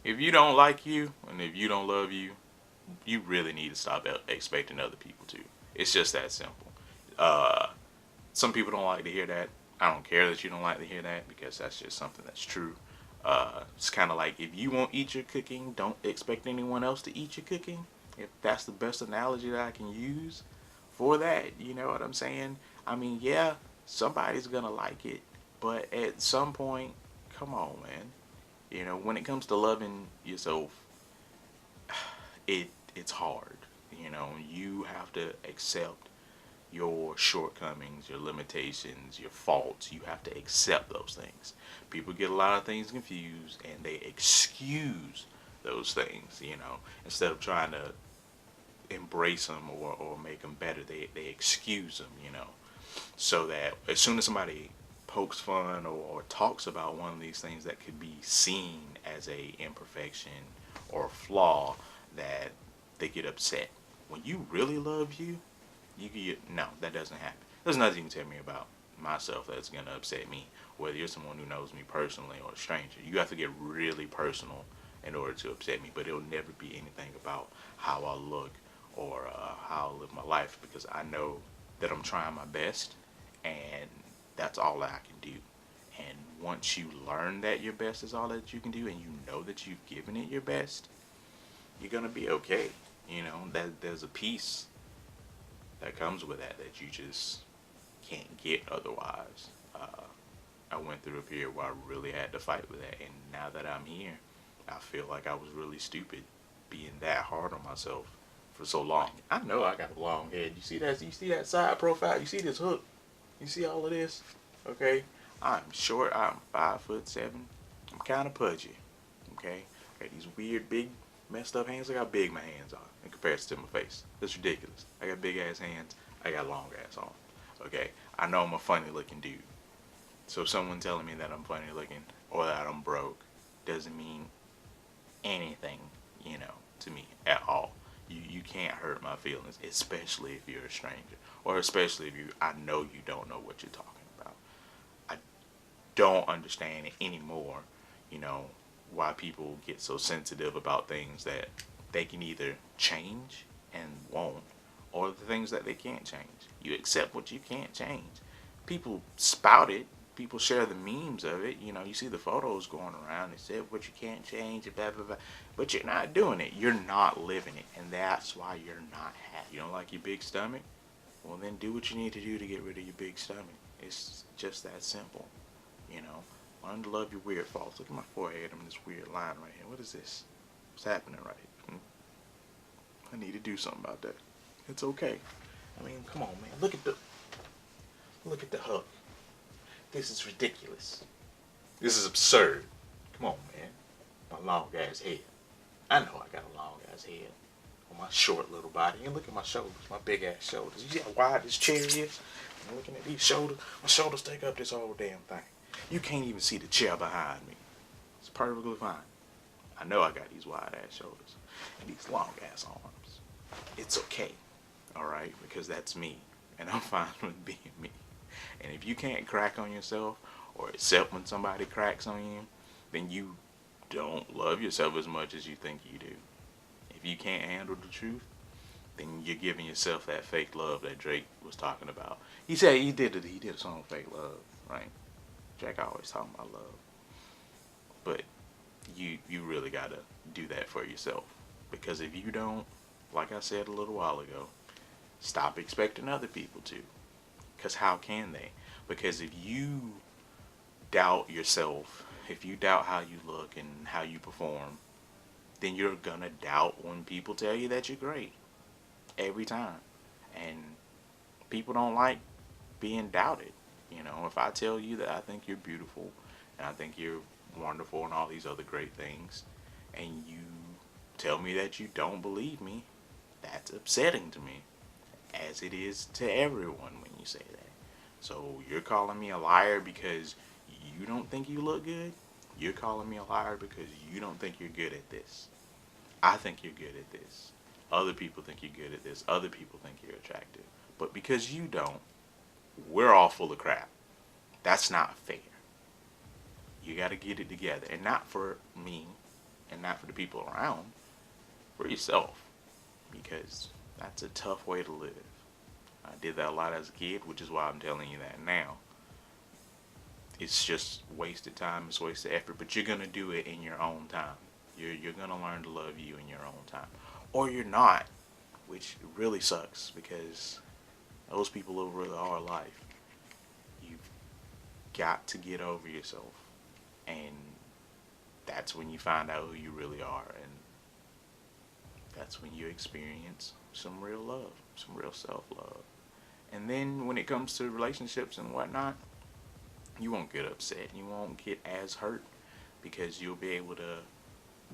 If you don't like you and if you don't love you, you really need to stop expecting other people to. It's just that simple. Uh, some people don't like to hear that. I don't care that you don't like to hear that because that's just something that's true. It's kind of like if you won't eat your cooking, don't expect anyone else to eat your cooking. If that's the best analogy that I can use for that, you know what I'm saying? I mean, yeah, somebody's gonna like it, but at some point, come on, man. You know, when it comes to loving yourself, it's hard. You know, you have to accept your shortcomings, your limitations, your faults. You have to accept those things. People get a lot of things confused and they excuse those things, you know, instead of trying to embrace them or make them better, they excuse them, you know, so that as soon as somebody pokes fun or talks about one of these things that could be seen as a imperfection or flaw, that they get upset. When you really love you, you get no, that doesn't happen. There's nothing you can tell me about myself that's gonna upset me, whether you're someone who knows me personally or a stranger. You have to get really personal in order to upset me, but it'll never be anything about how I look or how I live my life because I know that I'm trying my best, and that's all that I can do. And once you learn that your best is all that you can do, and you know that you've given it your best, you're gonna be okay. You know that there's a peace that comes with that you just can't get otherwise. I went through a period where I really had to fight with that, and now that I'm here, I feel like I was really stupid being that hard on myself for so long. I know I got a long head. You see that? You see that side profile? You see this hook? You see all of this? Okay, I'm short. I'm 5'7". I'm kind of pudgy. Okay, I got these weird, big, messed up hands. Look how big my hands are in comparison to my face. That's ridiculous. I got big ass hands. I got long ass arms. Okay, I know I'm a funny looking dude. So someone telling me that I'm funny looking or that I'm broke doesn't mean anything, you know, to me at all. You can't hurt my feelings, especially if you're a stranger, or especially if I know you don't know what you're talking about. I don't understand it anymore, you know, why people get so sensitive about things that they can either change and won't, or the things that they can't change. You accept what you can't change. People spout it. People share the memes of it. You know, you see the photos going around. They said what you can't change, blah blah blah. But you're not doing it. You're not living it, and that's why you're not happy. You don't like your big stomach? Well, then do what you need to do to get rid of your big stomach. It's just that simple. You know, learn to love your weird faults. Look at my forehead. I'm in this weird line right here. What is this? What's happening right here? I need to do something about that. It's okay. I mean, come on, man. Look at the hook. This is ridiculous. This is absurd. Come on, man. My long ass head. I know I got a long ass head on my short little body. And look at my shoulders, my big ass shoulders. You see how wide this chair is? I'm looking at these shoulders. My shoulders take up this whole damn thing. You can't even see the chair behind me. It's perfectly fine. I know I got these wide ass shoulders and these long ass arms. It's okay, alright? Because that's me. And I'm fine with being me. And if you can't crack on yourself or accept when somebody cracks on you, then you don't love yourself as much as you think you do. If you can't handle the truth, then you're giving yourself that fake love that Drake was talking about. He said he did a song Fake Love, right? Drake always talking about love. But you really gotta do that for yourself. Because if you don't, like I said a little while ago, stop expecting other people to. Because how can they? Because if you doubt yourself, if you doubt how you look and how you perform, then you're gonna doubt when people tell you that you're great. Every time. And people don't like being doubted. You know, if I tell you that I think you're beautiful and I think you're wonderful and all these other great things, and you tell me that you don't believe me, that's upsetting to me, as it is to everyone when you say that. So you're calling me a liar because you don't think you look good? You're calling me a liar because you don't think you're good at this. I think you're good at this. Other people think you're good at this. Other people think you're attractive. But because you don't, we're all full of crap. That's not fair. You got to get it together. And not for me, and not for the people around, for yourself, because that's a tough way to live. I did that a lot as a kid, which is why I'm telling you that now. It's just wasted time, it's wasted effort, but you're gonna do it in your own time. You're gonna learn to love you in your own time, or you're not, which really sucks because those people live really hard life. You've got to get over yourself, and that's when you find out who you really are, and that's when you experience some real love, some real self love. And then when it comes to relationships and whatnot, you won't get upset. You won't get as hurt because you'll be able to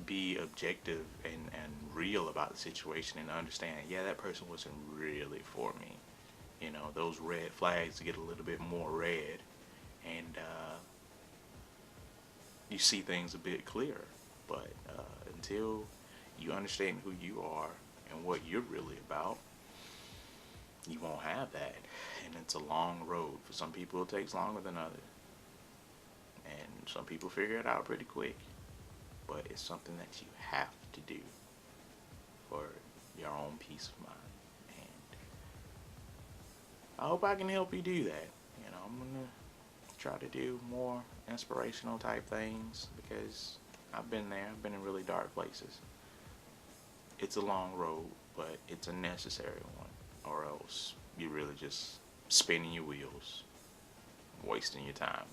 be objective and real about the situation and understand, yeah, that person wasn't really for me. You know, those red flags get a little bit more red, and you see things a bit clearer. But until you understand who you are and what you're really about, you won't have that. And it's a long road. For some people, it takes longer than others. And some people figure it out pretty quick. But it's something that you have to do for your own peace of mind. And I hope I can help you do that. You know, I'm going to try to do more inspirational type things because I've been there. I've been in really dark places. It's a long road, but it's a necessary one, or else you're really just spinning your wheels, wasting your time.